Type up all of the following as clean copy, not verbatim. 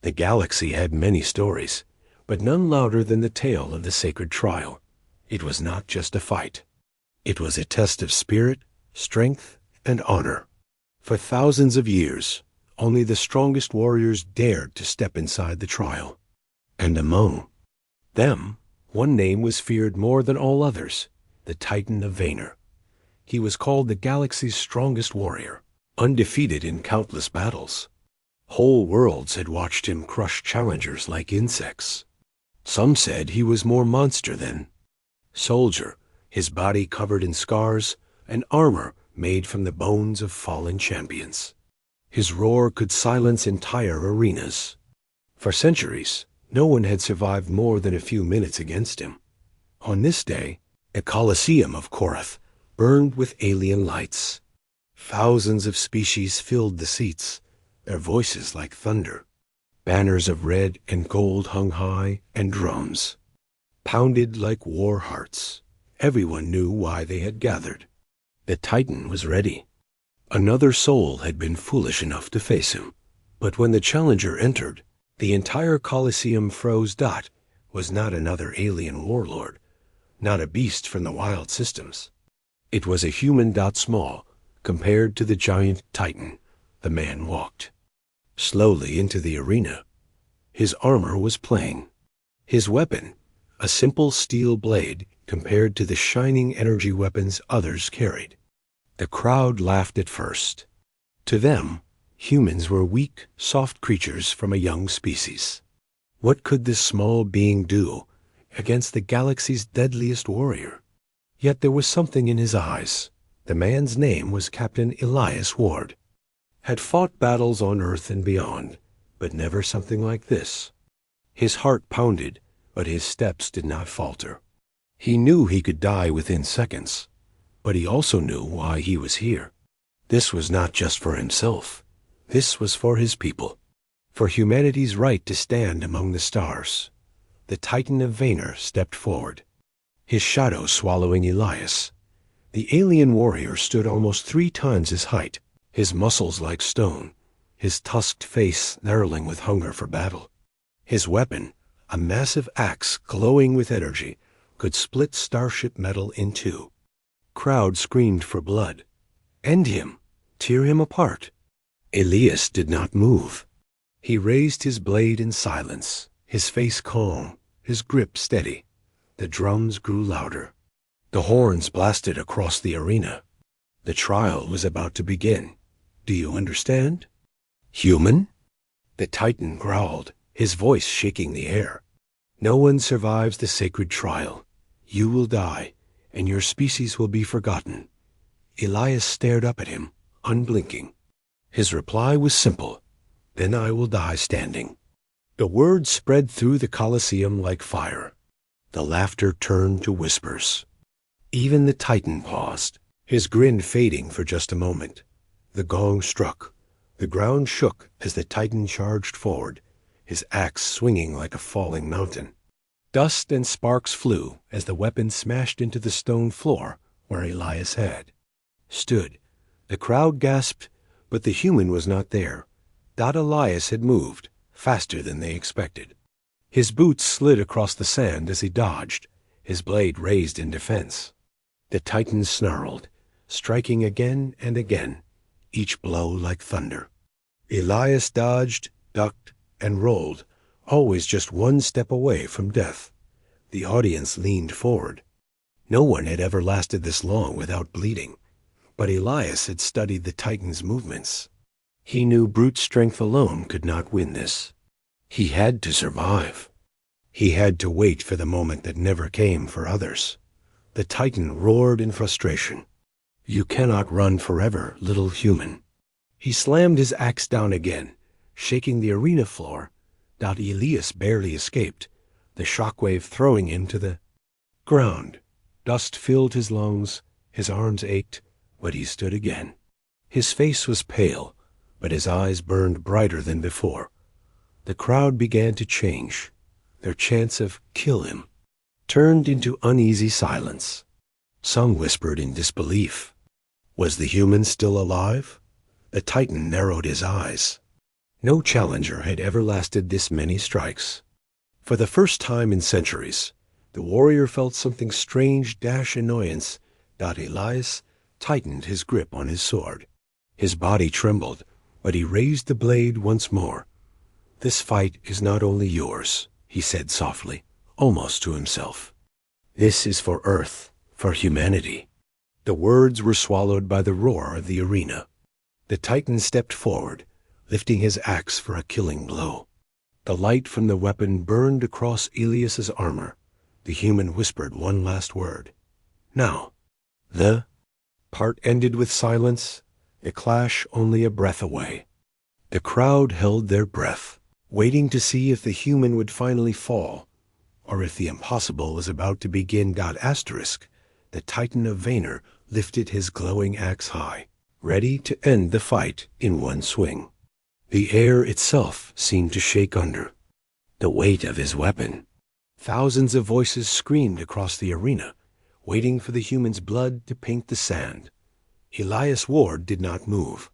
The galaxy had many stories, but none louder than the tale of the sacred trial. It was not just a fight. It was a test of spirit, strength, and honor. For thousands of years, only the strongest warriors dared to step inside the trial. And among them, one name was feared more than all others, the Titan of Vaynor. He was called the galaxy's strongest warrior, undefeated in countless battles. Whole worlds had watched him crush challengers like insects. Some said he was more monster than soldier, his body covered in scars and armor made from the bones of fallen champions. His roar could silence entire arenas. For centuries, no one had survived more than a few minutes against him. On this day, a Colosseum of Korath burned with alien lights. Thousands of species filled the seats, their voices like thunder. Banners of red and gold hung high, and drums pounded like war hearts. Everyone knew why they had gathered. The Titan was ready. Another soul had been foolish enough to face him. But when the challenger entered, the entire Colosseum froze. Was not another alien warlord, not a beast from the wild systems. It was a human. Small compared to the giant Titan. The man walked slowly into the arena. His armor was plain. His weapon, a simple steel blade compared to the shining energy weapons others carried. The crowd laughed at first. To them, humans were weak, soft creatures from a young species. What could this small being do against the galaxy's deadliest warrior? Yet there was something in his eyes. The man's name was Captain Elias Ward. Had fought battles on Earth and beyond, but never something like this. His heart pounded, but his steps did not falter. He knew he could die within seconds, but he also knew why he was here. This was not just for himself. This was for his people, for humanity's right to stand among the stars. The Titan of Vaynor stepped forward, his shadow swallowing Elias. The alien warrior stood almost 3 times his height, his muscles like stone, his tusked face knurling with hunger for battle. His weapon, a massive axe glowing with energy, could split starship metal in 2. Crowd screamed for blood. End him, tear him apart. Elias did not move. He raised his blade in silence, his face calm, his grip steady. The drums grew louder. The horns blasted across the arena. The trial was about to begin. Do you understand? Human? The Titan growled, his voice shaking the air. No one survives the sacred trial. You will die, and your species will be forgotten. Elias stared up at him, unblinking. His reply was simple. Then I will die standing. The words spread through the Colosseum like fire. The laughter turned to whispers. Even the Titan paused, his grin fading for just a moment. The gong struck. The ground shook as the Titan charged forward, his axe swinging like a falling mountain. Dust and sparks flew as the weapon smashed into the stone floor where Elias had stood. The crowd gasped, but the human was not there. Elias had moved, faster than they expected. His boots slid across the sand as he dodged, his blade raised in defense. The Titan snarled, striking again and again, each blow like thunder. Elias dodged, ducked, and rolled, always just 1 step away from death. The audience leaned forward. No one had ever lasted this long without bleeding, but Elias had studied the Titan's movements. He knew brute strength alone could not win this. He had to survive. He had to wait for the moment that never came for others. The Titan roared in frustration. You cannot run forever, little human. He slammed his axe down again, shaking the arena floor. Elias barely escaped, the shockwave throwing him to the ground. Dust filled his lungs, his arms ached, but he stood again. His face was pale, but his eyes burned brighter than before. The crowd began to change. Their chants of "kill him" turned into uneasy silence. Some whispered in disbelief. Was the human still alive? The Titan narrowed his eyes. No challenger had ever lasted this many strikes. For the first time in centuries, the warrior felt something strange dash annoyance. Elias tightened his grip on his sword. His body trembled, but he raised the blade once more. "This fight is not only yours," he said softly, almost to himself. "This is for Earth, for humanity." The words were swallowed by the roar of the arena. The Titan stepped forward, lifting his axe for a killing blow. The light from the weapon burned across Elias's armor. The human whispered one last word. "Now." The part ended with silence, a clash only a breath away. The crowd held their breath, waiting to see if the human would finally fall, or if the impossible was about to begin. The Titan of Vaynor lifted his glowing axe high, ready to end the fight in one swing. The air itself seemed to shake under the weight of his weapon. Thousands of voices screamed across the arena, waiting for the human's blood to paint the sand. Elias Ward did not move.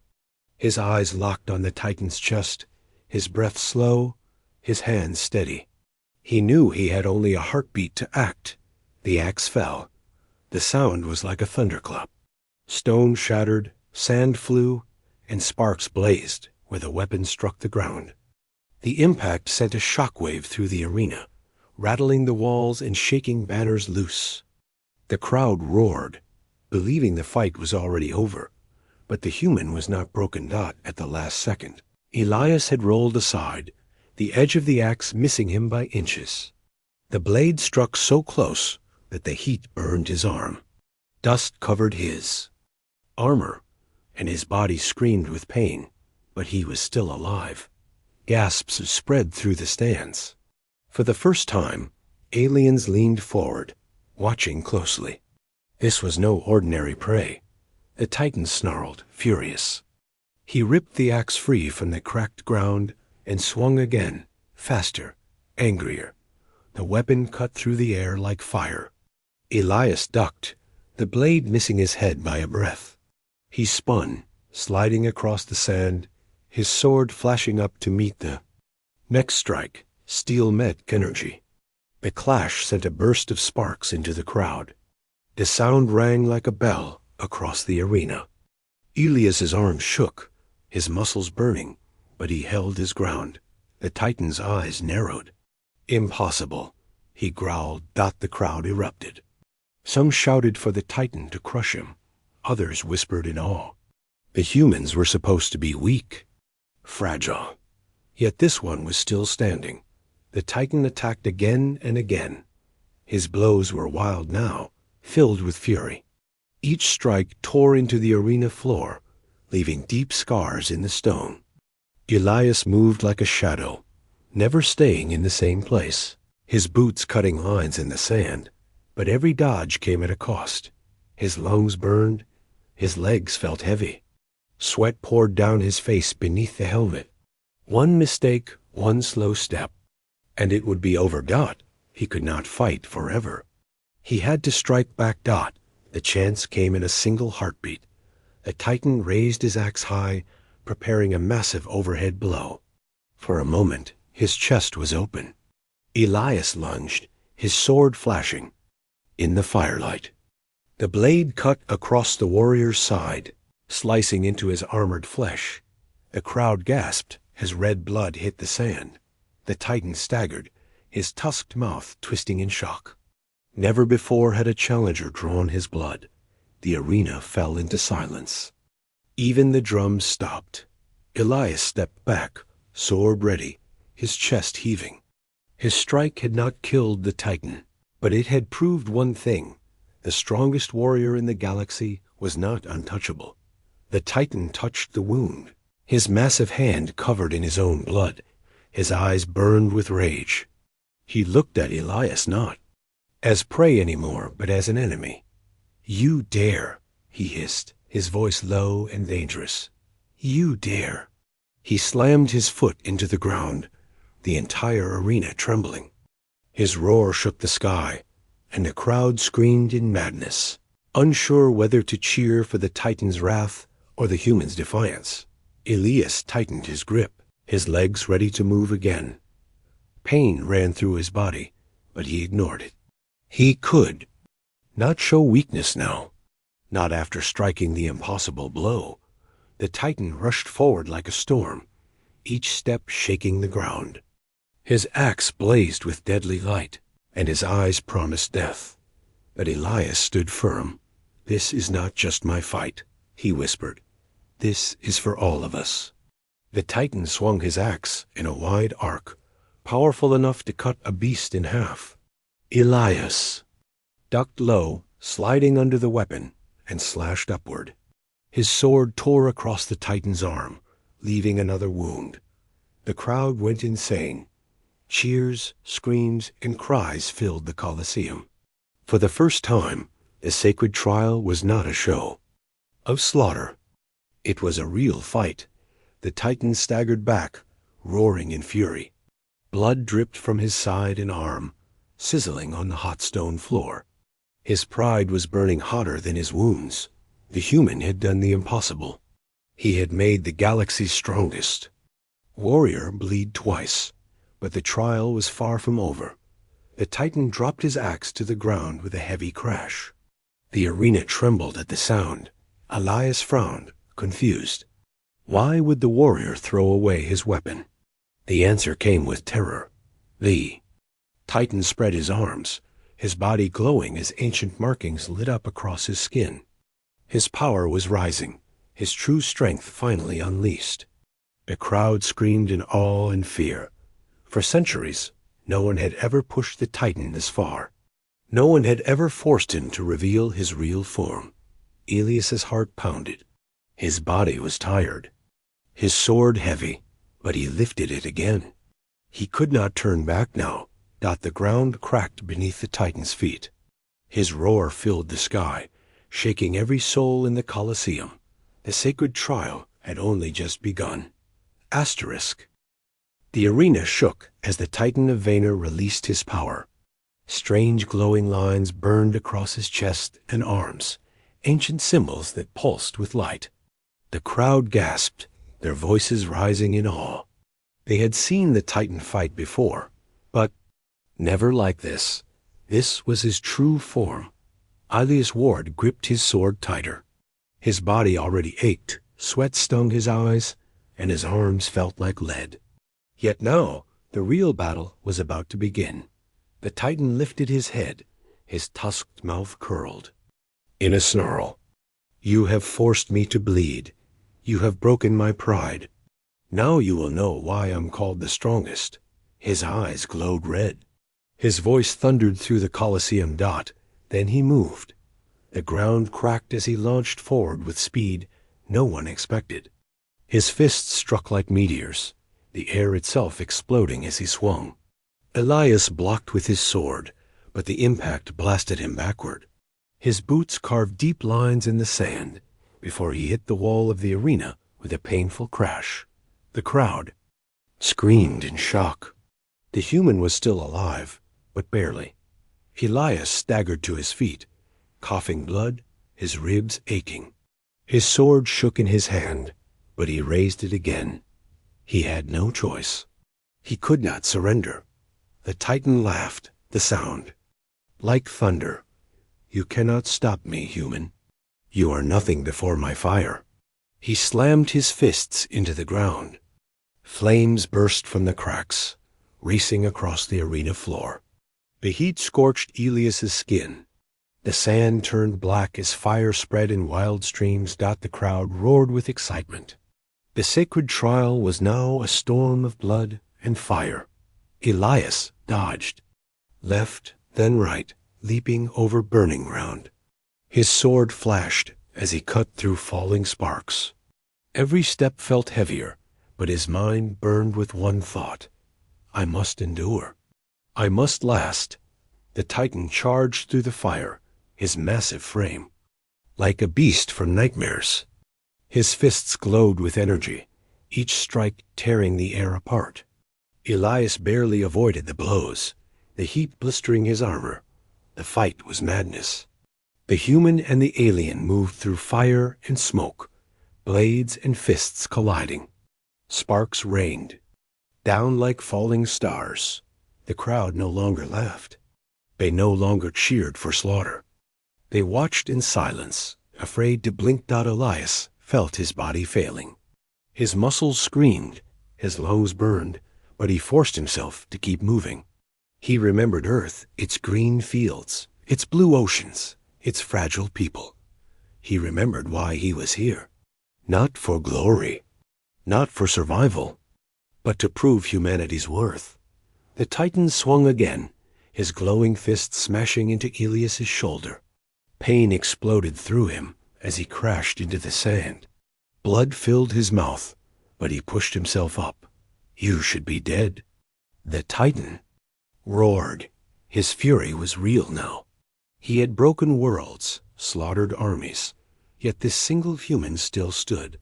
His eyes locked on the Titan's chest, his breath slow, his hands steady. He knew he had only a heartbeat to act. The axe fell. The sound was like a thunderclap. Stone shattered, sand flew, and sparks blazed where the weapon struck the ground. The impact sent a shockwave through the arena, rattling the walls and shaking banners loose. The crowd roared, believing the fight was already over, but the human was not broken. At the last second, Elias had rolled aside, the edge of the axe missing him by inches. The blade struck so close that the heat burned his arm. Dust covered his armor, and his body screamed with pain, but he was still alive. Gasps spread through the stands. For the first time, aliens leaned forward, watching closely. This was no ordinary prey. The Titan snarled, furious. He ripped the axe free from the cracked ground and swung again, faster, angrier. The weapon cut through the air like fire. Elias ducked, the blade missing his head by a breath. He spun, sliding across the sand, his sword flashing up to meet the next strike. Steel met energy. The clash sent a burst of sparks into the crowd. The sound rang like a bell across the arena. Elias's arm shook, his muscles burning, but he held his ground. The Titan's eyes narrowed. "Impossible," he growled. The crowd erupted. Some shouted for the Titan to crush him. Others whispered in awe. The humans were supposed to be weak, fragile. Yet this one was still standing. The Titan attacked again and again. His blows were wild now, filled with fury. Each strike tore into the arena floor, leaving deep scars in the stone. Elias moved like a shadow, never staying in the same place, his boots cutting lines in the sand, but every dodge came at a cost. His lungs burned, his legs felt heavy. Sweat poured down his face beneath the helmet. One mistake, one slow step, and it would be over. He could not fight forever. He had to strike back. The chance came in a single heartbeat. The Titan raised his axe high, preparing a massive overhead blow. For a moment, his chest was open. Elias lunged, his sword flashing. In the firelight, the blade cut across the warrior's side, slicing into his armored flesh. The crowd gasped as red blood hit the sand. The Titan staggered, his tusked mouth twisting in shock. Never before had a challenger drawn his blood. The arena fell into silence. Even the drums stopped. Elias stepped back, sword ready, his chest heaving. His strike had not killed the Titan, but it had proved one thing. The strongest warrior in the galaxy was not untouchable. The Titan touched the wound, his massive hand covered in his own blood. His eyes burned with rage. He looked at Elias not as prey anymore, but as an enemy. "You dare," he hissed, his voice low and dangerous. "You dare." He slammed his foot into the ground, the entire arena trembling. His roar shook the sky, and the crowd screamed in madness, unsure whether to cheer for the Titan's wrath or the human's defiance. Elias tightened his grip. his legs ready to move again. Pain ran through his body, but he ignored it. He could not show weakness now, not after striking the impossible blow. The Titan rushed forward like a storm, each step shaking the ground. His axe blazed with deadly light, and his eyes promised death. But Elias stood firm. "This is not just my fight," he whispered. "This is for all of us." The Titan swung his axe in a wide arc, powerful enough to cut a beast in half. Elias ducked low, sliding under the weapon, and slashed upward. His sword tore across the Titan's arm, leaving another wound. The crowd went insane. Cheers, screams, and cries filled the Colosseum. For the first time, the sacred trial was not a show of slaughter. It was a real fight. The Titan staggered back, roaring in fury. Blood dripped from his side and arm, sizzling on the hot stone floor. His pride was burning hotter than his wounds. The human had done the impossible. He had made the galaxy's strongest warrior bleed twice, but the trial was far from over. The Titan dropped his axe to the ground with a heavy crash. The arena trembled at the sound. Elias frowned, confused. Why would the warrior throw away his weapon? The answer came with terror. The Titan spread his arms, his body glowing as ancient markings lit up across his skin. His power was rising, his true strength finally unleashed. The crowd screamed in awe and fear. For centuries, no one had ever pushed the Titan this far. No one had ever forced him to reveal his real form. Elias's heart pounded. His body was tired, his sword heavy, but he lifted it again. He could not turn back now. The ground cracked beneath the Titan's feet. His roar filled the sky, shaking every soul in the Colosseum. The sacred trial had only just begun. Asterisk. The arena shook as the Titan of Vaynor released his power. Strange glowing lines burned across his chest and arms, ancient symbols that pulsed with light. The crowd gasped, their voices rising in awe. They had seen the Titan fight before, but never like this. This was his true form. Elias Ward gripped his sword tighter. His body already ached, sweat stung his eyes, and his arms felt like lead. Yet now, the real battle was about to begin. The Titan lifted his head, his tusked mouth curled. In a snarl, "You have forced me to bleed. You have broken my pride. Now you will know why I'm called the strongest." His eyes glowed red. His voice thundered through the Colosseum. Then he moved. The ground cracked as he launched forward with speed no one expected. His fists struck like meteors, the air itself exploding as he swung. Elias blocked with his sword, but the impact blasted him backward. His boots carved deep lines in the sand before he hit the wall of the arena with a painful crash. The crowd screamed in shock. The human was still alive, but barely. Elias staggered to his feet, coughing blood, his ribs aching. His sword shook in his hand, but he raised it again. He had no choice. He could not surrender. The Titan laughed, the sound like thunder. "You cannot stop me, human. You are nothing before my fire." He slammed his fists into the ground. Flames burst from the cracks, racing across the arena floor. The heat scorched Elias's skin. The sand turned black as fire spread in wild streams. The crowd roared with excitement. The sacred trial was now a storm of blood and fire. Elias dodged, left, then right, leaping over burning ground. His sword flashed as he cut through falling sparks. Every step felt heavier, but his mind burned with one thought: I must endure. I must last. The Titan charged through the fire, his massive frame like a beast from nightmares. His fists glowed with energy, each strike tearing the air apart. Elias barely avoided the blows, the heat blistering his armor. The fight was madness. The human and the alien moved through fire and smoke, blades and fists colliding. Sparks rained, down like falling stars. The crowd no longer laughed. They no longer cheered for slaughter. They watched in silence, afraid to blink. Elias felt his body failing. His muscles screamed, his lungs burned, but he forced himself to keep moving. He remembered Earth, its green fields, its blue oceans, its fragile people. He remembered why he was here. Not for glory, not for survival, but to prove humanity's worth. The Titan swung again, his glowing fist smashing into Elias's shoulder. Pain exploded through him as he crashed into the sand. Blood filled his mouth, but he pushed himself up. You should be dead. The Titan roared. His fury was real now. He had broken worlds, slaughtered armies, yet this single human still stood.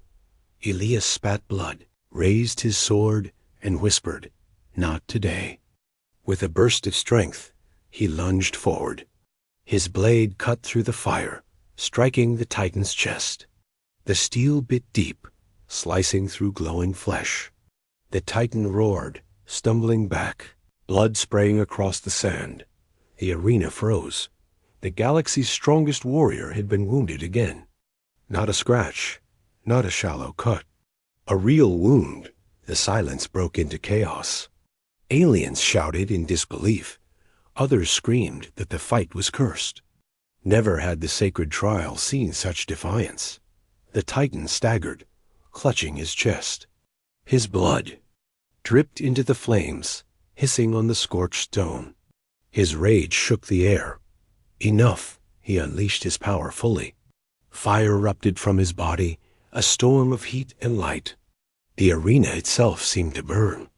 Elias spat blood, raised his sword, and whispered, "Not today." With a burst of strength, he lunged forward. His blade cut through the fire, striking the Titan's chest. The steel bit deep, slicing through glowing flesh. The Titan roared, stumbling back, blood spraying across the sand. The arena froze. The galaxy's strongest warrior had been wounded again. Not a scratch, not a shallow cut. A real wound. The silence broke into chaos. Aliens shouted in disbelief. Others screamed that the fight was cursed. Never had the sacred trial seen such defiance. The Titan staggered, clutching his chest. His blood dripped into the flames, hissing on the scorched stone. His rage shook the air. Enough, he unleashed his power fully. Fire erupted from his body, a storm of heat and light. The arena itself seemed to burn.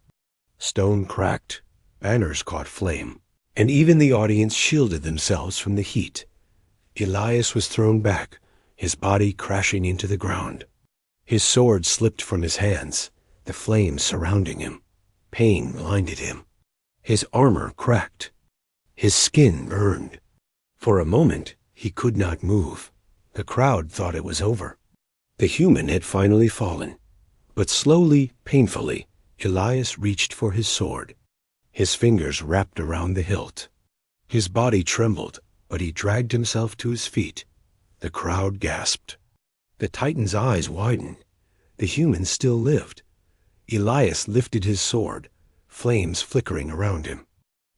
Stone cracked, banners caught flame, and even the audience shielded themselves from the heat. Elias was thrown back, his body crashing into the ground. His sword slipped from his hands, the flames surrounding him. Pain blinded him. His armor cracked. His skin burned. For a moment, he could not move. The crowd thought it was over. The human had finally fallen. But slowly, painfully, Elias reached for his sword. His fingers wrapped around the hilt. His body trembled, but he dragged himself to his feet. The crowd gasped. The Titan's eyes widened. The human still lived. Elias lifted his sword, flames flickering around him.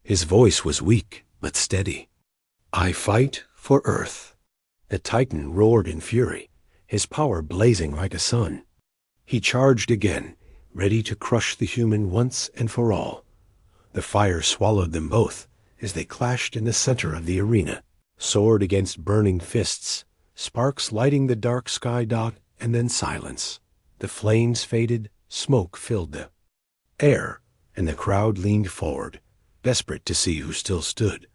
His voice was weak, but steady. "I fight for Earth." The Titan roared in fury, his power blazing like a sun. He charged again, ready to crush the human once and for all. The fire swallowed them both as they clashed in the center of the arena, sword against burning fists, sparks lighting the dark sky. And then silence. The flames faded, smoke filled the air, and the crowd leaned forward, desperate to see who still stood.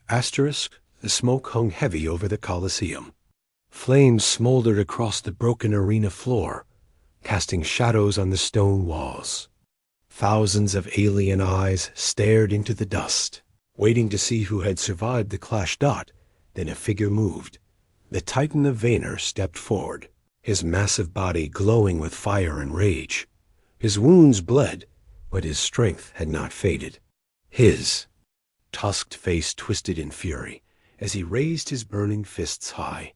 The smoke hung heavy over the Colosseum. Flames smoldered across the broken arena floor, casting shadows on the stone walls. Thousands of alien eyes stared into the dust, waiting to see who had survived the clash. Then a figure moved. The Titan of Vaynor stepped forward, his massive body glowing with fire and rage. His wounds bled, but his strength had not faded. His tusked face twisted in fury as he raised his burning fists high.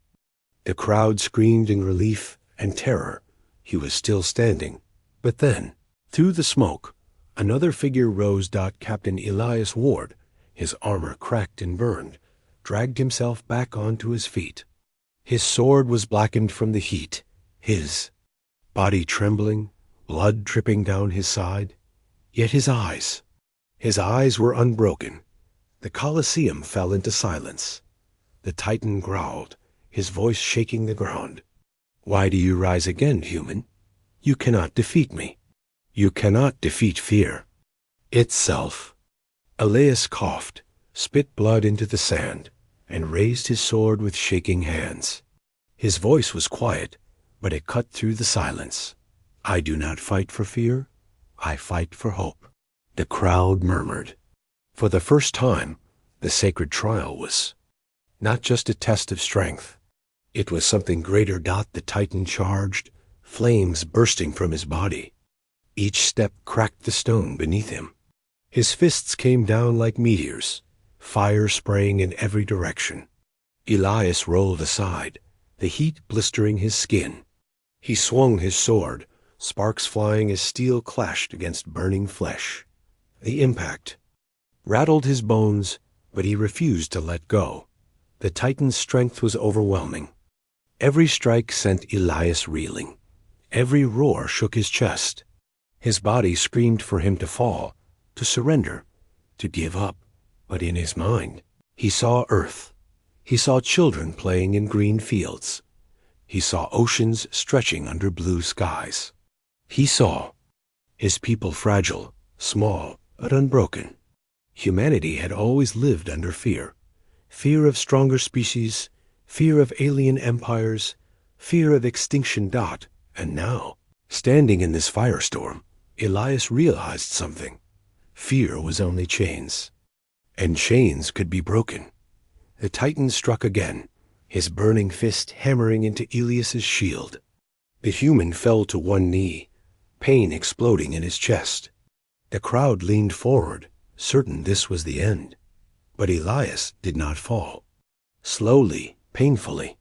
The crowd screamed in relief and terror. He was still standing. But then, through the smoke, another figure rose. Captain Elias Ward, his armor cracked and burned, dragged himself back onto his feet. His sword was blackened from the heat, his body trembling, blood dripping down his side. Yet his eyes were unbroken. The Colosseum fell into silence. The Titan growled, his voice shaking the ground. "Why do you rise again, human? You cannot defeat me. You cannot defeat fear itself." Elias coughed, spit blood into the sand, and raised his sword with shaking hands. His voice was quiet, but it cut through the silence. "I do not fight for fear. I fight for hope." The crowd murmured. For the first time, the sacred trial was not just a test of strength. It was something greater. The Titan charged, flames bursting from his body. Each step cracked the stone beneath him. His fists came down like meteors, fire spraying in every direction. Elias rolled aside, the heat blistering his skin. He swung his sword, sparks flying as steel clashed against burning flesh. The impact rattled his bones, but he refused to let go. The Titan's strength was overwhelming. Every strike sent Elias reeling. Every roar shook his chest. His body screamed for him to fall, to surrender, to give up. But in his mind, he saw Earth. He saw children playing in green fields. He saw oceans stretching under blue skies. He saw his people fragile, small, but unbroken. Humanity had always lived under fear. Fear of stronger species, fear of alien empires, fear of extinction. And now, standing in this firestorm, Elias realized something. Fear was only chains. And chains could be broken. The Titan struck again, his burning fist hammering into Elias's shield. The human fell to one knee, pain exploding in his chest. The crowd leaned forward, certain this was the end. But Elias did not fall. Slowly, painfully,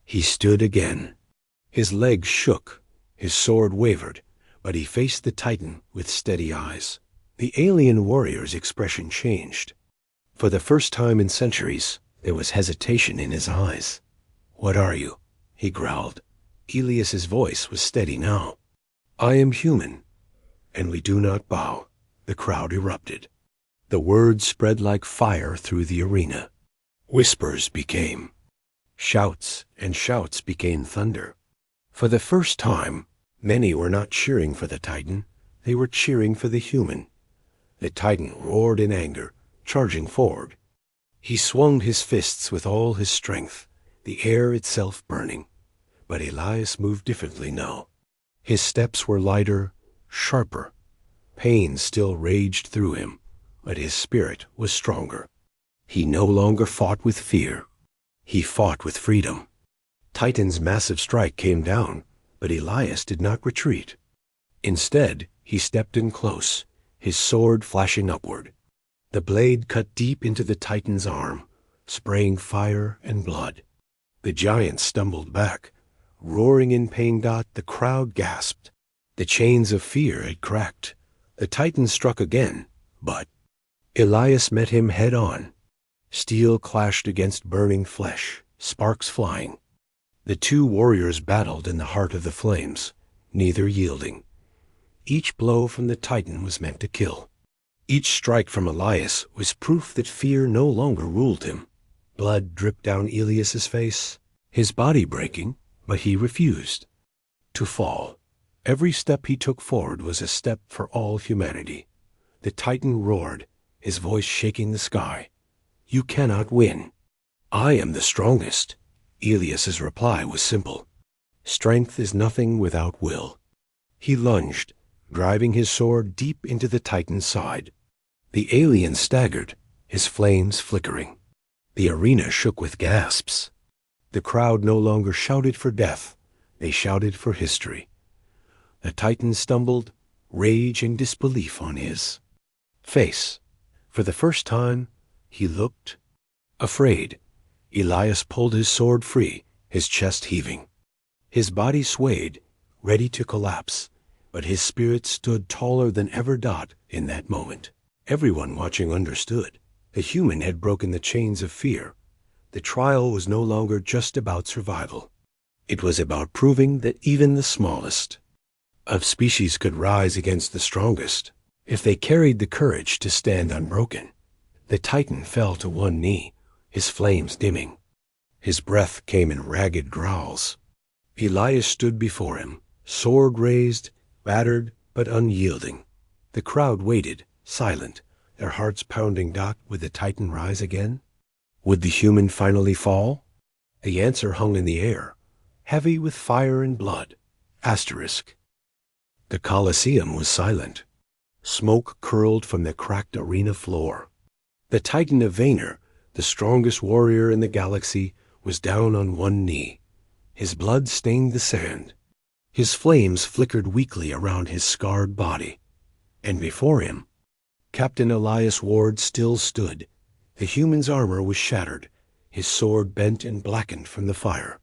he stood again. His legs shook, his sword wavered, but he faced the Titan with steady eyes. The alien warrior's expression changed. For the first time in centuries, there was hesitation in his eyes. "What are you?" he growled. Elias's voice was steady now. "I am human, and we do not bow." The crowd erupted. The words spread like fire through the arena. Whispers became shouts, and shouts became thunder. For the first time, many were not cheering for the Titan, they were cheering for the human. The Titan roared in anger, charging forward. He swung his fists with all his strength, the air itself burning. But Elias moved differently now. His steps were lighter, sharper. Pain still raged through him, but his spirit was stronger. He no longer fought with fear. He fought with freedom. Titan's massive strike came down, but Elias did not retreat. Instead, he stepped in close, his sword flashing upward. The blade cut deep into the Titan's arm, spraying fire and blood. The giant stumbled back, roaring in pain. The crowd gasped. The chains of fear had cracked. The Titan struck again, but Elias met him head-on. Steel clashed against burning flesh, sparks flying. The two warriors battled in the heart of the flames, neither yielding. Each blow from the Titan was meant to kill. Each strike from Elias was proof that fear no longer ruled him. Blood dripped down Elias's face, his body breaking, but he refused to fall. Every step he took forward was a step for all humanity. The Titan roared, his voice shaking the sky. "You cannot win. I am the strongest." Elias's reply was simple. Strength is nothing without will. He lunged, driving his sword deep into the Titan's side. The alien staggered, his flames flickering. The arena shook with gasps. The crowd no longer shouted for death, they shouted for history. The Titan stumbled, rage and disbelief on his face. For the first time, he looked afraid. Elias pulled his sword free, his chest heaving. His body swayed, ready to collapse, but his spirit stood taller than ever. In that moment, everyone watching understood. The human had broken the chains of fear. The trial was no longer just about survival. It was about proving that even the smallest of species could rise against the strongest, if they carried the courage to stand unbroken. The Titan fell to one knee, his flames dimming. His breath came in ragged growls. Elias stood before him, sword raised, battered but unyielding. The crowd waited, silent, their hearts pounding. Would the Titan rise again? Would the human finally fall? The answer hung in the air, heavy with fire and blood. Asterisk. The Colosseum was silent. Smoke curled from the cracked arena floor. The Titan of Vaynor, the strongest warrior in the galaxy, was down on one knee. His blood stained the sand. His flames flickered weakly around his scarred body. And before him, Captain Elias Ward still stood. The human's armor was shattered, his sword bent and blackened from the fire.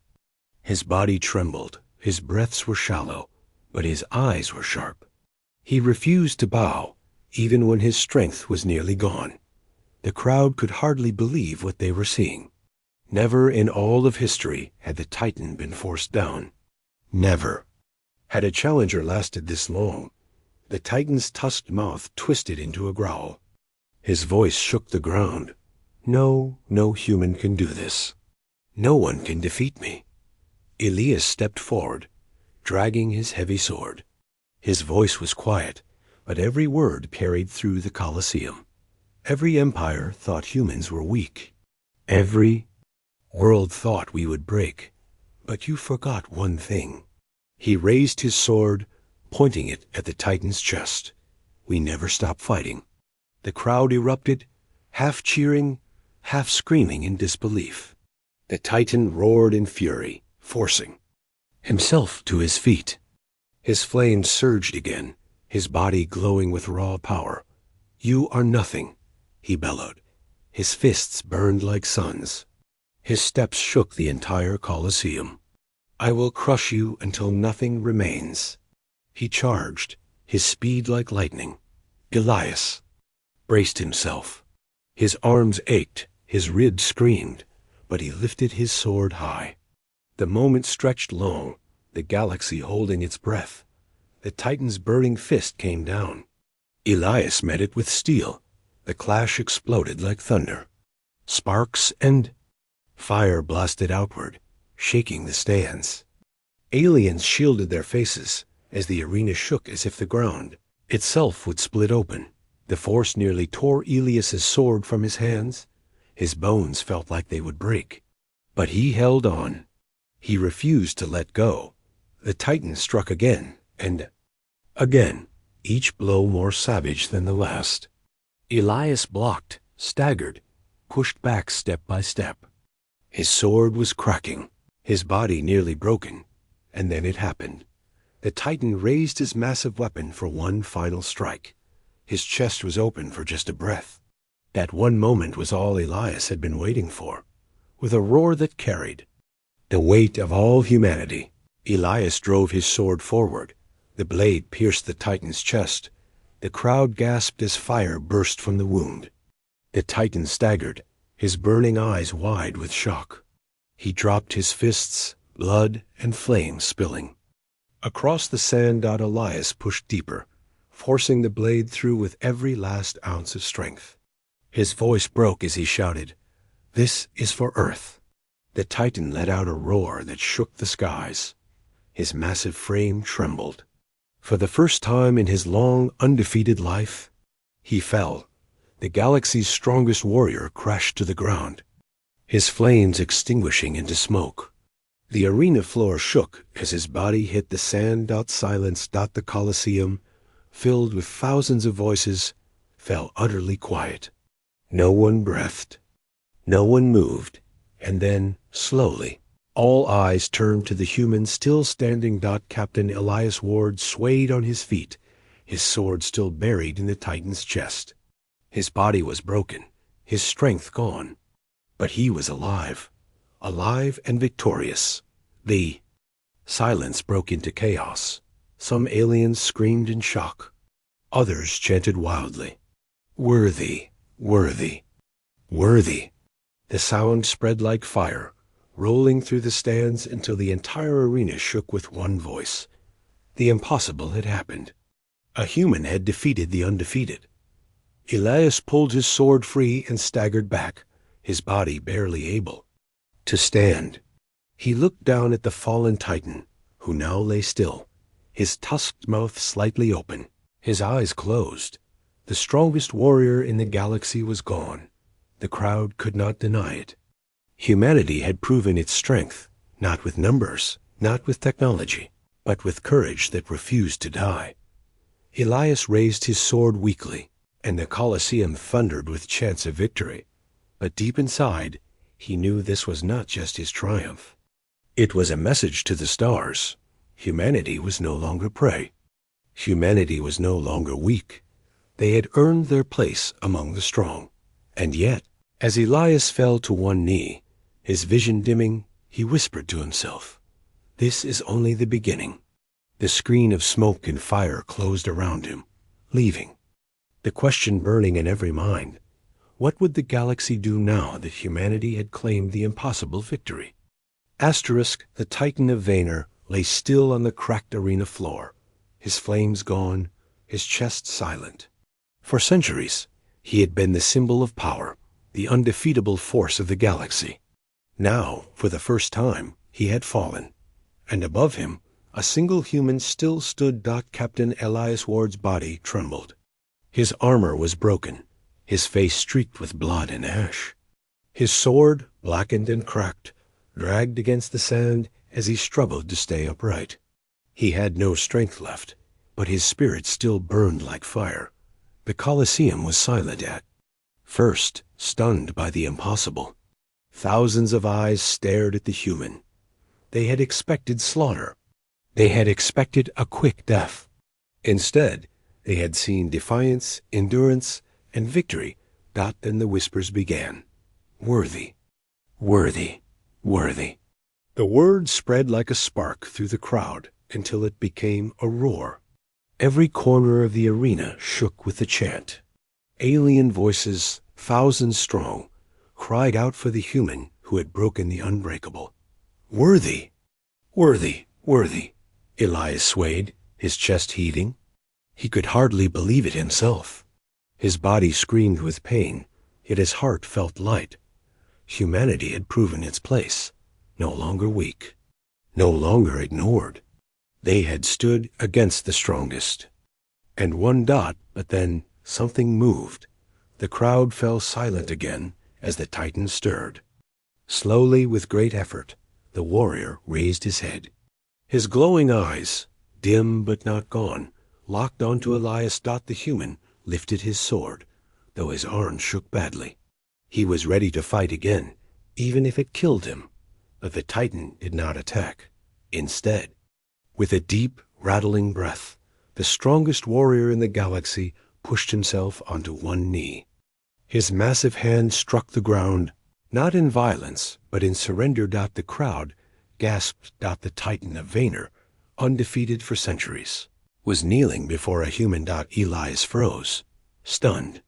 His body trembled, his breaths were shallow, but his eyes were sharp. He refused to bow, even when his strength was nearly gone. The crowd could hardly believe what they were seeing. Never in all of history had the Titan been forced down. Never. Had a challenger lasted this long, the Titan's tusked mouth twisted into a growl. His voice shook the ground. No human can do this. No one can defeat me. Elias stepped forward, dragging his heavy sword. His voice was quiet, but every word carried through the Colosseum. Every empire thought humans were weak. Every world thought we would break. But you forgot one thing. He raised his sword, pointing it at the Titan's chest. We never stop fighting. The crowd erupted, half cheering, half screaming in disbelief. The Titan roared in fury, forcing himself to his feet. His flames surged again, his body glowing with raw power. You are nothing, he bellowed. His fists burned like suns. His steps shook the entire Colosseum. I will crush you until nothing remains. He charged, his speed like lightning. Elias braced himself. His arms ached, his ribs screamed, but he lifted his sword high. The moment stretched long, the galaxy holding its breath. The Titan's burning fist came down. Elias met it with steel. The clash exploded like thunder. Sparks and fire blasted outward, shaking the stands. Aliens shielded their faces as the arena shook as if the ground itself would split open. The force nearly tore Elias's sword from his hands. His bones felt like they would break. But he held on. He refused to let go. The Titan struck again, and again, each blow more savage than the last. Elias blocked, staggered, pushed back step by step. His sword was cracking, his body nearly broken, and then it happened. The Titan raised his massive weapon for one final strike. His chest was open for just a breath. That one moment was all Elias had been waiting for. With a roar that carried the weight of all humanity, Elias drove his sword forward. The blade pierced the Titan's chest. The crowd gasped as fire burst from the wound. The Titan staggered, his burning eyes wide with shock. He dropped his fists, blood and flame spilling. Across the sand, Elias pushed deeper, forcing the blade through with every last ounce of strength. His voice broke as he shouted, "This is for Earth." The Titan let out a roar that shook the skies. His massive frame trembled. For the first time in his long, undefeated life, he fell. The galaxy's strongest warrior crashed to the ground, his flames extinguishing into smoke. The arena floor shook as his body hit the sand. Silence. The Colosseum, filled with thousands of voices, fell utterly quiet. No one breathed. No one moved. And then, slowly, all eyes turned to the human still standing. Captain Elias Ward swayed on his feet, his sword still buried in the Titan's chest. His body was broken, his strength gone. But he was alive. Alive and victorious. The silence broke into chaos. Some aliens screamed in shock. Others chanted wildly, "Worthy, worthy, worthy." The sound spread like fire, rolling through the stands until the entire arena shook with one voice. The impossible had happened. A human had defeated the undefeated. Elias pulled his sword free and staggered back, his body barely able to stand. He looked down at the fallen Titan, who now lay still, his tusked mouth slightly open, his eyes closed. The strongest warrior in the galaxy was gone. The crowd could not deny it. Humanity had proven its strength, not with numbers, not with technology, but with courage that refused to die. Elias raised his sword weakly, and the Colosseum thundered with chants of victory. But deep inside, he knew this was not just his triumph. It was a message to the stars. Humanity was no longer prey. Humanity was no longer weak. They had earned their place among the strong. And yet, as Elias fell to one knee, his vision dimming, he whispered to himself, "This is only the beginning." The screen of smoke and fire closed around him, leaving. The question burning in every mind, what would the galaxy do now that humanity had claimed the impossible victory? Asterisk, the Titan of Vaynor, lay still on the cracked arena floor, his flames gone, his chest silent. For centuries, he had been the symbol of power, the undefeatable force of the galaxy. Now, for the first time, he had fallen, and above him, a single human still stood. Captain Elias Ward's body trembled. His armor was broken, his face streaked with blood and ash. His sword, blackened and cracked, dragged against the sand as he struggled to stay upright. He had no strength left, but his spirit still burned like fire. The Colosseum was silent at first, stunned by the impossible. Thousands of eyes stared at the human. They had expected slaughter. They had expected a quick death. Instead, they had seen defiance, endurance, and victory. Then the whispers began. Worthy, worthy, worthy. The word spread like a spark through the crowd until it became a roar. Every corner of the arena shook with the chant. Alien voices, thousands strong, cried out for the human who had broken the unbreakable. Worthy, worthy, worthy. Elias swayed, his chest heaving. He could hardly believe it himself. His body screamed with pain, yet his heart felt light. Humanity had proven its place, no longer weak, no longer ignored. They had stood against the strongest. And but then something moved. The crowd fell silent again as the Titan stirred. Slowly, with great effort, the warrior raised his head. His glowing eyes, dim but not gone, locked onto Elias. The human lifted his sword, though his arms shook badly. He was ready to fight again, even if it killed him. But the Titan did not attack. Instead, with a deep, rattling breath, the strongest warrior in the galaxy pushed himself onto one knee. His massive hand struck the ground, not in violence, but in surrender. The crowd gasped. The Titan of Vaynor, undefeated for centuries, was kneeling before a human. Elias froze, stunned.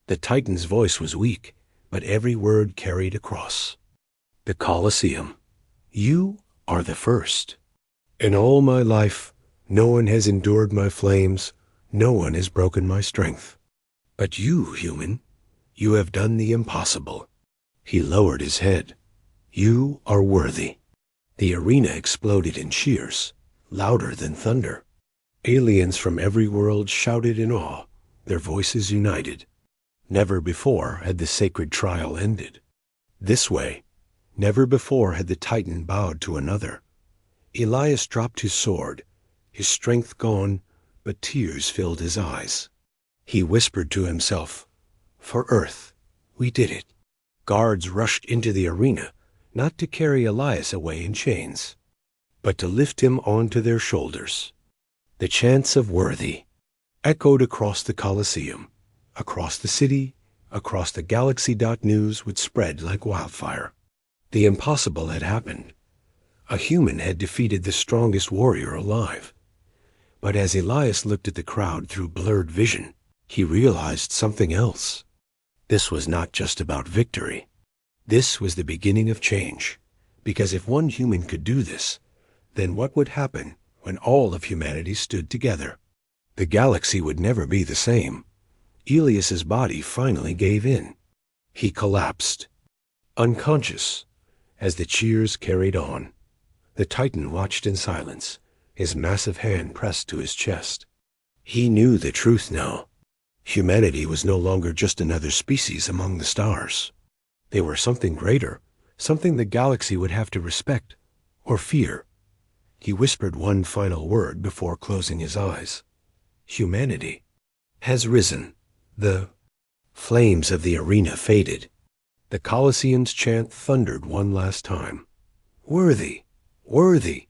The Titan's voice was weak, but every word carried across. The Colosseum. You are the first. In all my life, no one has endured my flames, no one has broken my strength. But you, human, you have done the impossible. He lowered his head. You are worthy. The arena exploded in cheers, louder than thunder. Aliens from every world shouted in awe, their voices united. Never before had the sacred trial ended. This way, never before had the Titan bowed to another. Elias dropped his sword, his strength gone, but tears filled his eyes. He whispered to himself, "For Earth, we did it." Guards rushed into the arena, not to carry Elias away in chains, but to lift him onto their shoulders. The chants of worthy echoed across the Colosseum, across the city, across the galaxy. News would spread like wildfire. The impossible had happened. A human had defeated the strongest warrior alive. But as Elias looked at the crowd through blurred vision, he realized something else. This was not just about victory. This was the beginning of change. Because if one human could do this, then what would happen when all of humanity stood together? The galaxy would never be the same. Elias's body finally gave in. He collapsed, unconscious, as the cheers carried on. The Titan watched in silence, his massive hand pressed to his chest. He knew the truth now. Humanity was no longer just another species among the stars. They were something greater, something the galaxy would have to respect or fear. He whispered one final word before closing his eyes. Humanity has risen. The flames of the arena faded. The Colosseum's chant thundered one last time. Worthy, worthy.